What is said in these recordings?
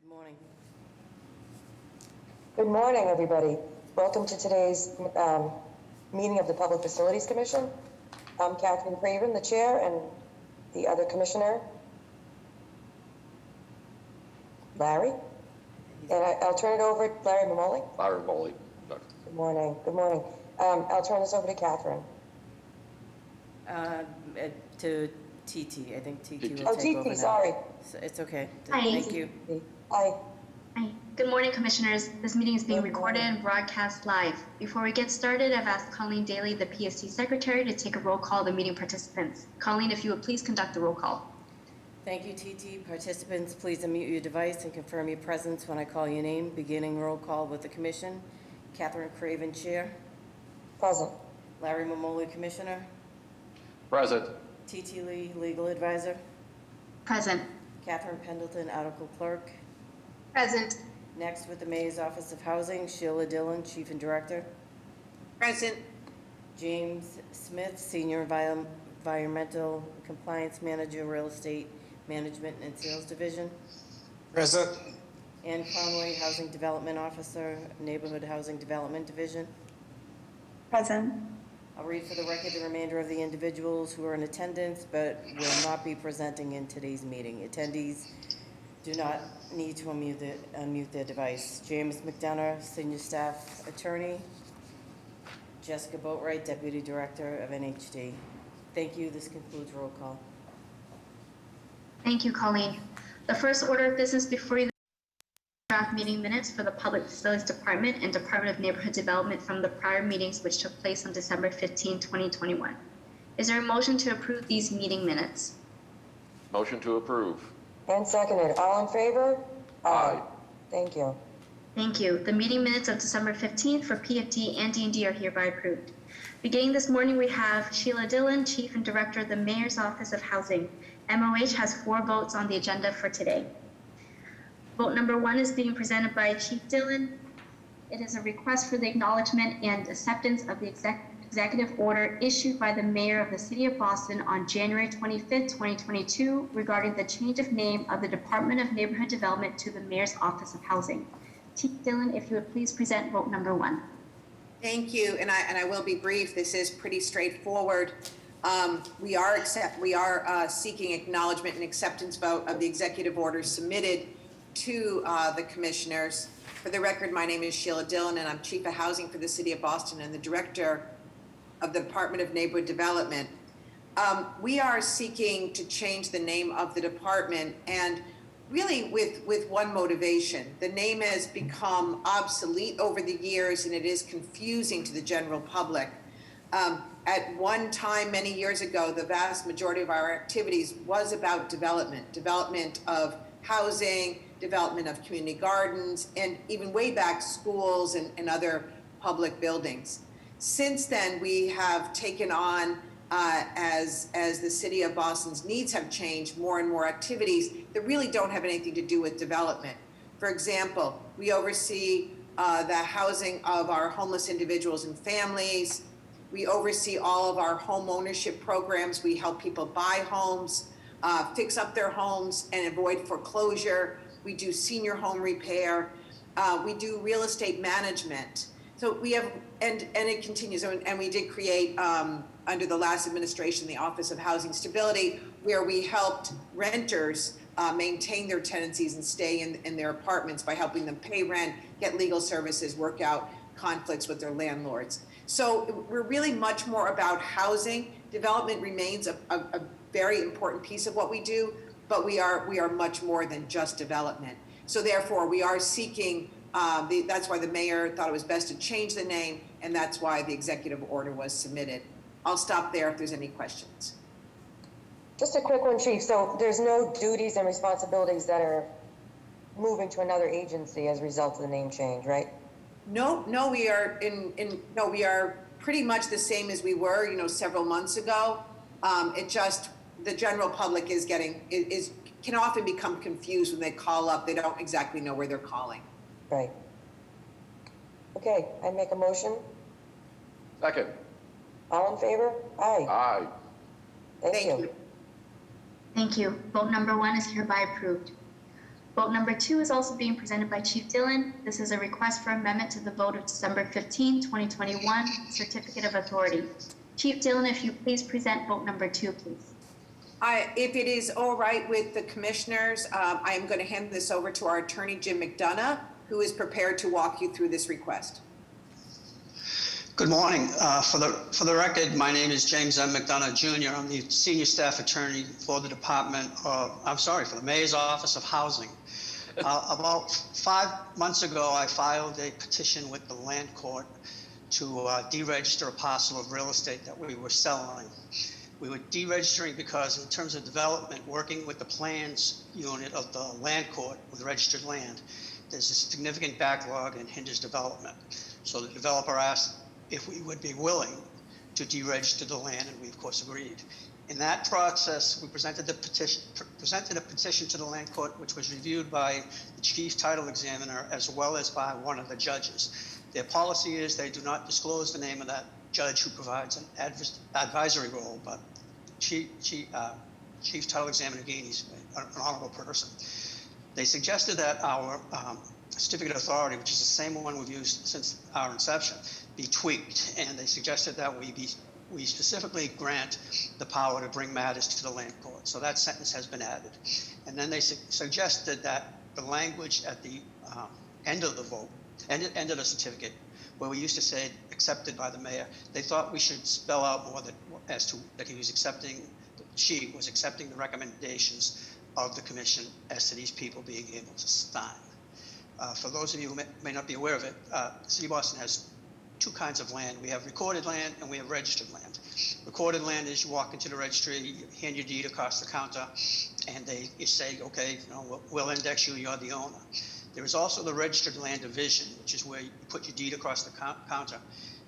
Morning. Good morning, everybody. Welcome to today's meeting of the Public Facilities Commission. I'm Catherine Craven, the chair, and the other commissioner, Larry. And I'll turn it over to Larry Mamoli. Larry Mamoli. Good morning. Good morning. I'll turn this over to Catherine. To TT. I think TT will Oh, take over now. TT, sorry. So it's okay. Hi. Thank you. Hi. Hi. Good morning, Commissioners. This meeting is being recorded and broadcast live. Before we get started, I've asked Colleen Daly, the PSC Secretary, to take a roll call of the meeting participants. Colleen, if you would please conduct the roll call. Thank you, TT. Participants, please unmute your device and confirm your presence when I call your name. Beginning roll call with the Commission. Catherine Craven, Chair. Present. Larry Mamoli, Commissioner. Present. TT Lee, Legal Advisor. Present. Catherine Pendleton, Article Clerk. Present. Next, with the Mayor's Office of Housing, Sheila Dillon, Chief and Director. Present. James Smith, Senior Environmental Compliance Manager, Real Estate Management and Sales Division. Present. Ann Conway, Housing Development Officer, Neighborhood Housing Development Division. Present. I'll read for the record the remainder of the individuals who are in attendance but will not be presenting in today's meeting. Attendees do not need to unmute their device. James McDonough, Senior Staff Attorney. Jessica Boatwright, Deputy Director of NHD. Thank you. This concludes roll call. Thank you, Colleen. The first order of business before you, draft meeting minutes for the Public Facilities Department and Department of Neighborhood Development from the prior meetings which took place on December 15, 2021. Is there a motion to approve these meeting minutes? Motion to approve. And seconded. All in favor? Aye. Thank you. Thank you. The meeting minutes of December 15th for PFD and D&D are hereby approved. Beginning this morning, we have Sheila Dillon, Chief and Director of the Mayor's Office of Housing. MOH has 4 votes on the agenda for today. Vote number 1 is being presented by Chief Dillon. It is a request for the acknowledgement and acceptance of the executive order issued by the Mayor of the City of Boston on January 25th, 2022, regarding the change of name of the Department of Neighborhood Development to the Mayor's Office of Housing. Chief Dillon, if you would please present vote number 1. Thank you, and I will be brief. This is pretty straightforward. We are seeking acknowledgement and acceptance vote of the executive order submitted to the commissioners. For the record, my name is Sheila Dillon, and I'm Chief of Housing for the City of Boston and the Director of the Department of Neighborhood Development. We are seeking to change the name of the department, and really with one motivation. The name has become obsolete over the years, and it is confusing to the general public. At one time, many years ago, the vast majority of our activities was about development of housing, development of community gardens, and even way back schools and other public buildings. Since then, we have taken on, as the City of Boston's needs have changed, more and more activities that really don't have anything to do with development. For example, we oversee the housing of our homeless individuals and families. We oversee all of our home ownership programs. We help people buy homes, fix up their homes and avoid foreclosure. We do senior home repair. We do real estate management. So we have, and it continues, and we did create, under the last administration, the Office of Housing Stability, where we helped renters maintain their tenancies and stay in their apartments by helping them pay rent, get legal services, work out conflicts with their landlords. So we're really much more about housing. Development remains a very important piece of what we do, but we are much more than just development. So therefore, we are seeking, that's why the mayor thought it was best to change the name, and that's why the executive order was submitted. I'll stop there if there's any questions. Just a quick one, Chief. So there's no duties and responsibilities that are moving to another agency as a result of the name change, right? No, we are we are pretty much the same as we were, several months ago. It just, the general public can often become confused when they call up. They don't exactly know where they're calling. Right. Okay, I make a motion. Second. All in favor? Aye. Aye. Thank you. Thank you. Vote number 1 is hereby approved. Vote number 2 is also being presented by Chief Dillon. This is a request for amendment to the vote of December 15, 2021 Certificate of Authority. Chief Dillon, if you please present vote number 2, please. If it is all right with the commissioners, I am going to hand this over to our attorney, Jim McDonough, who is prepared to walk you through this request. Good morning. For the record, my name is James M. McDonough Jr. I'm the senior staff attorney for the for the Mayor's Office of Housing. About 5 months ago, I filed a petition with the land court to deregister a parcel of real estate that we were selling. We were deregistering because in terms of development, working with the plans unit of the land court with registered land, there's a significant backlog and hinders development. So the developer asked if we would be willing to deregister the land, and we of course agreed. In that process, we presented a petition to the land court, which was reviewed by the chief title examiner as well as by one of the judges. Their policy is they do not disclose the name of that judge who provides an advisory role, but chief title examiner Gainey's an honorable person. They suggested that our certificate of authority, which is the same one we've used since our inception, be tweaked, and they suggested that we specifically grant the power to bring matters to the land court. So that sentence has been added. And then they suggested that the language at the end of the vote, end of the certificate, where we used to say accepted by the mayor, they thought we should spell out more that she was accepting the recommendations of the commission as to these people being able to sign. For those of you who may not be aware of it, the City of Boston has two kinds of land. We have recorded land and we have registered land. Recorded land is you walk into the registry, you hand your deed across the counter, and you say, okay, we'll index you, you're the owner. There is also the registered land division, which is where you put your deed across the counter,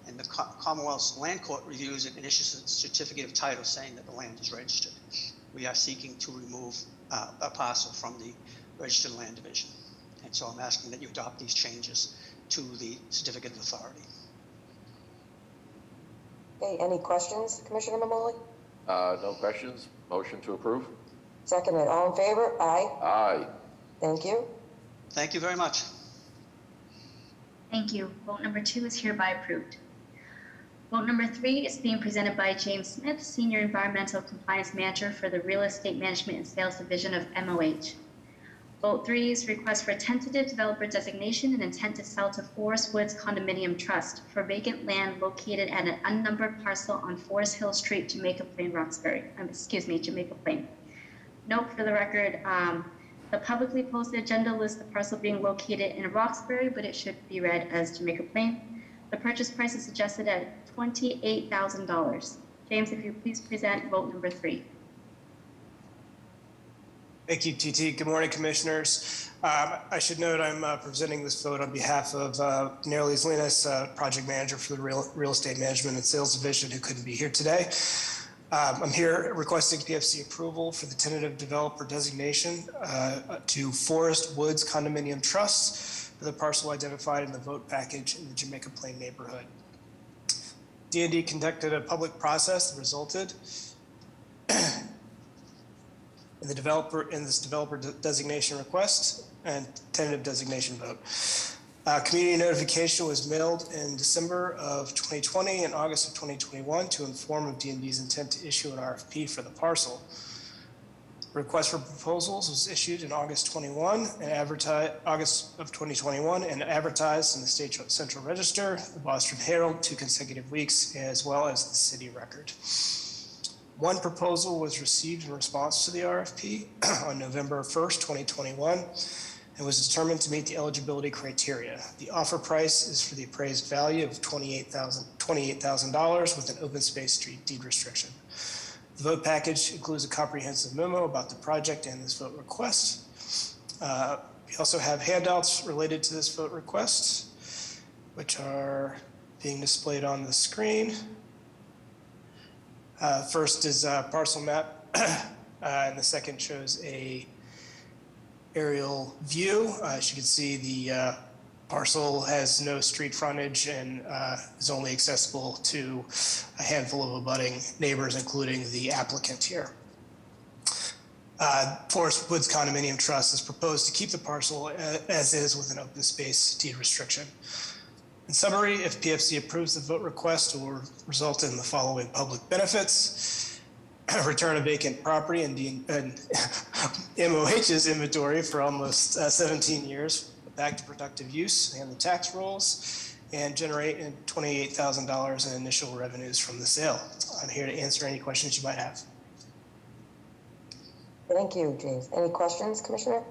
and the Commonwealth's land court reviews it and issues a certificate of title saying that the land is registered. We are seeking to remove a parcel from the registered land division. And so I'm asking that you adopt these changes to the certificate of authority. Okay, any questions, Commissioner Mamoli? No questions. Motion to approve? Seconded. All in favor? Aye. Aye. Thank you. Thank you very much. Thank you. Vote number 2 is hereby approved. Vote number 3 is being presented by James Smith, Senior Environmental Compliance Manager for the Real Estate Management and Sales Division of MOH. Vote 3 is request for tentative developer designation and intent to sell to Forest Woods Condominium Trust for vacant land located at an unnumbered parcel on Forest Hill Street, Jamaica Plain, Jamaica Plain. Note for the record, the publicly posted agenda lists the parcel being located in Roxbury, but it should be read as Jamaica Plain. The purchase price is suggested at $28,000. James, if you please present vote number 3. Thank you, TT. Good morning, Commissioners. I should note I'm presenting this vote on behalf of Nerlis Linas, Project Manager for the Real Estate Management and Sales Division, who couldn't be here today. I'm here requesting PFC approval for the tentative developer designation to Forest Woods Condominium Trust for the parcel identified in the vote package in the Jamaica Plain neighborhood. D&D conducted a public process that resulted in this developer designation request and tentative designation vote. Community notification was mailed in December of 2020 and August of 2021 to inform of D&D's intent to issue an RFP for the parcel. Request for proposals was issued in August of 2021 and advertised in the State Central Register, the Boston Herald, 2 consecutive weeks, as well as the City Record. One proposal was received in response to the RFP on November 1st, 2021, and was determined to meet the eligibility criteria. The offer price is for the appraised value of $28,000 with an open space street deed restriction. The vote package includes a comprehensive memo about the project and this vote request. We also have handouts related to this vote request, which are being displayed on the screen. First is a parcel map, and the second shows a aerial view. As you can see, the parcel has no street frontage and is only accessible to a handful of abutting neighbors, including the applicant here. Forest Woods Condominium Trust has proposed to keep the parcel as is with an open space deed restriction. In summary, if PFC approves the vote request, it will result in the following public benefits: return of vacant property and MOH's inventory for almost 17 years back to productive use and the tax rolls, and generate $28,000 in initial revenues from the sale. I'm here to answer any questions you might have. Thank you, James. Any questions, Commissioner?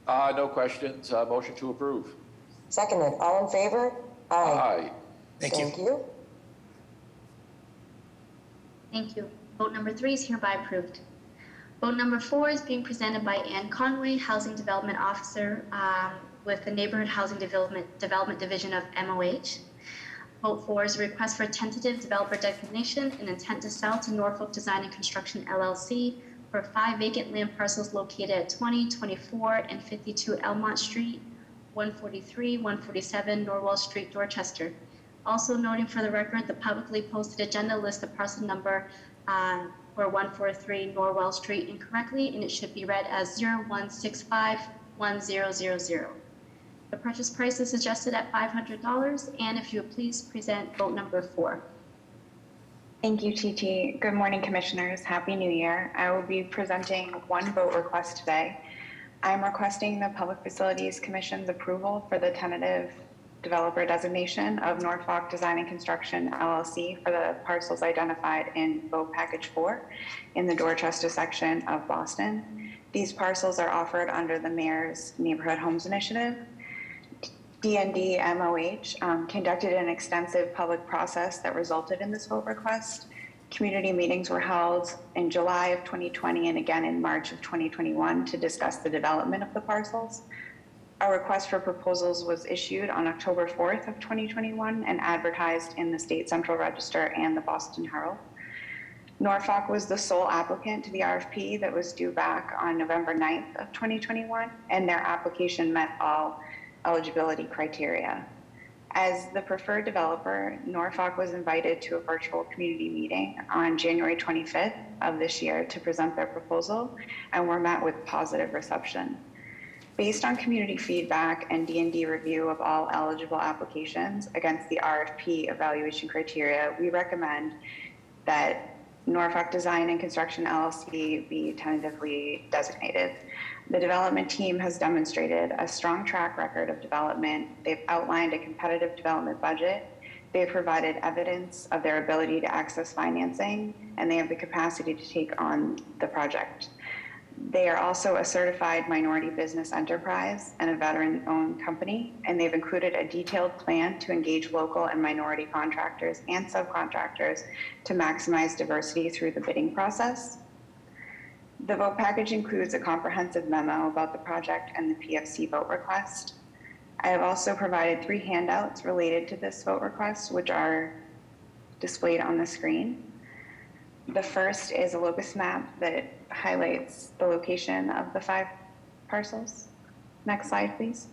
No questions. Motion to approve. Seconded. All in favor? Aye. Thank you. Thank you. Thank you. Vote number 3 is hereby approved. Vote number 4 is being presented by Ann Conway, Housing Development Officer with the Neighborhood Housing Development Division of MOH. Vote 4 is a request for tentative developer designation and intent to sell to Norfolk Design and Construction LLC for 5 vacant land parcels located at 20, 24, and 52 Elmont Street, 143, 147 Norwell Street, Dorchester. Also noting for the record, the publicly posted agenda lists the parcel number for 143 Norwell Street incorrectly, and it should be read as 01651000. The purchase price is suggested at $500, and if you would please present vote number 4. Thank you, TT. Good morning, Commissioners. Happy New Year. I will be presenting one vote request today. I'm requesting the Public Facilities Commission's approval for the tentative developer designation of Norfolk Design and Construction LLC for the parcels identified in vote package 4 in the Dorchester section of Boston. These parcels are offered under the Mayor's Neighborhood Homes Initiative. D&D MOH conducted an extensive public process that resulted in this vote request. Community meetings were held in July of 2020 and again in March of 2021 to discuss the development of the parcels. A request for proposals was issued on October 4th of 2021 and advertised in the State Central Register and the Boston Herald. Norfolk was the sole applicant to the RFP that was due back on November 9th of 2021, and their application met all eligibility criteria. As the preferred developer, Norfolk was invited to a virtual community meeting on January 25th of this year to present their proposal, and were met with positive reception. Based on community feedback and D&D review of all eligible applications against the RFP evaluation criteria, we recommend that Norfolk Design and Construction LLC be tentatively designated. The development team has demonstrated a strong track record of development. They've outlined a competitive development budget. They've provided evidence of their ability to access financing, and they have the capacity to take on the project. They are also a certified minority business enterprise and a veteran-owned company, and they've included a detailed plan to engage local and minority contractors and subcontractors to maximize diversity through the bidding process. The vote package includes a comprehensive memo about the project and the PFC vote request. I have also provided 3 handouts related to this vote request, which are displayed on the screen. The first is a locus map that highlights the location of the 5 parcels. Next slide, please.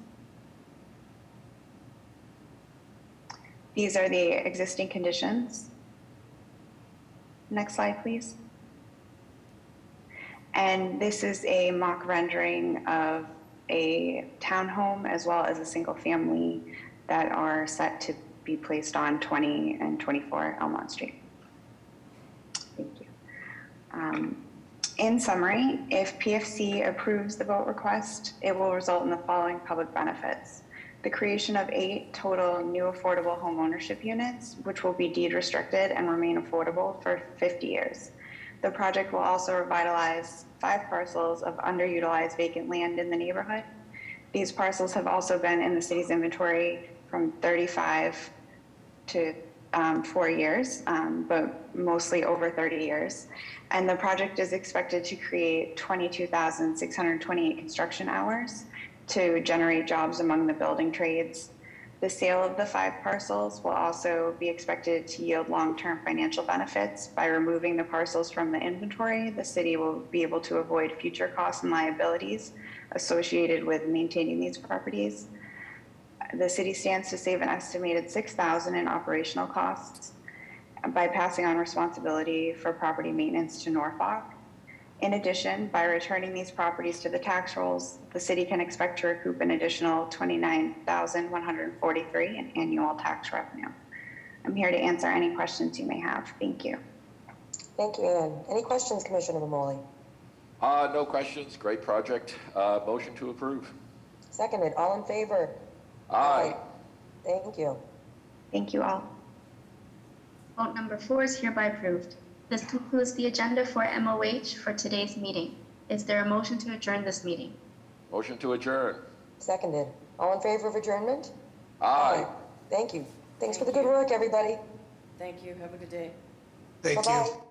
These are the existing conditions. Next slide, please. And this is a mock rendering of a townhome as well as a single family that are set to be placed on 20 and 24 Elmont Street. Thank you. In summary, if PFC approves the vote request, it will result in the following public benefits: the creation of 8 total new affordable home ownership units, which will be deed restricted and remain affordable for 50 years. The project will also revitalize 5 parcels of underutilized vacant land in the neighborhood. These parcels have also been in the city's inventory from 35 to 4 years, but mostly over 30 years. And the project is expected to create 22,628 construction hours to generate jobs among the building trades. The sale of the 5 parcels will also be expected to yield long-term financial benefits. By removing the parcels from the inventory, the city will be able to avoid future costs and liabilities associated with maintaining these properties. The city stands to save an estimated $6,000 in operational costs by passing on responsibility for property maintenance to Norfolk. In addition, by returning these properties to the tax rolls, the city can expect to recoup an additional $29,143 in annual tax revenue. I'm here to answer any questions you may have. Thank you. Thank you, Ann. Any questions, Commissioner Mamoli? No questions. Great project. Motion to approve. Seconded. All in favor? Aye. Thank you. Thank you all. Vote number 4 is hereby approved. This concludes the agenda for MOH for today's meeting. Is there a motion to adjourn this meeting? Motion to adjourn. Seconded. All in favor of adjournment? Aye. Thank you. Thanks for the good work, everybody. Thank you. Have a good day. Thank you. Bye-bye.